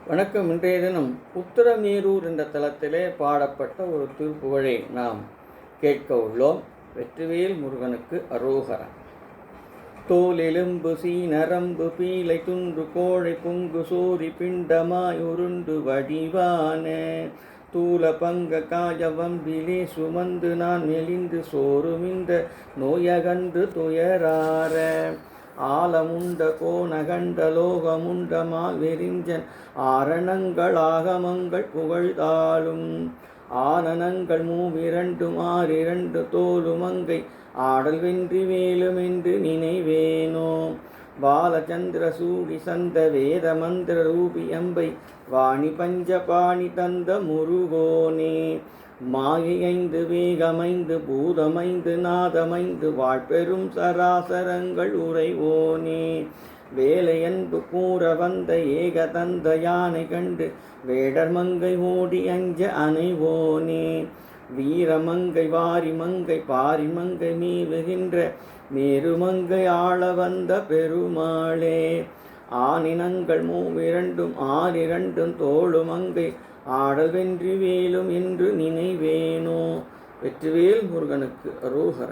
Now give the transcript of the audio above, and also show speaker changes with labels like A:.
A: வணக்கம். இன்றைய தினம் உத்திரமேரூர் என்ற தலத்திலே பாடப்பட்ட ஒரு திருப்புகழை நாம் கேட்க உள்ளோம். வெற்றிவேல் முருகனுக்கு அரோகரா. தோலெலும்பு சீனரம்பு பீலை துன்று கோழை பொங்கு சோரி பிண்டமாய் உருண்டு வடிவான தூல பங்க காயவம்பிலே சுமந்து நான் மெலிந்து சோறுமிந்த நோயகன்று துயரார ஆலமுண்ட கோணகண்ட லோகமுண்ட மால்வெறிஞ்சன் ஆரணங்கள் ஆகமங்கள் புகழ்தாலும் ஆனனங்கள் மூவிரண்டும் ஆறிரண்டு தோலுமங்கை ஆடல் வென்றி வேலுமென்று நினைவேனோ பாலச்சந்திர சூடி சந்த வேத மந்திர ரூபி அம்பை வாணி பஞ்சபாணி தந்த முருகோனே மாயைந்து வேகமைந்து பூதமைந்து நாதமைந்து வாழ்பெரும் சராசரங்கள் உறைவோனே வேலையன்பு கூற வந்த ஏக தந்த யானை கண்டு வேடர் மங்கை ஓடி அஞ்ச அணைவோனே வீரமங்கை வாரிமங்கை பாரிமங்கை மீவுகின்ற மேருமங்கை ஆள வந்த பெருமாளே ஆனினங்கள் மூவிரண்டும் ஆறிரண்டும் தோளுமங்கை ஆடல் வென்றி வேலும் என்று நினைவேனோ. வெற்றிவேல் முருகனுக்கு அரோகரா.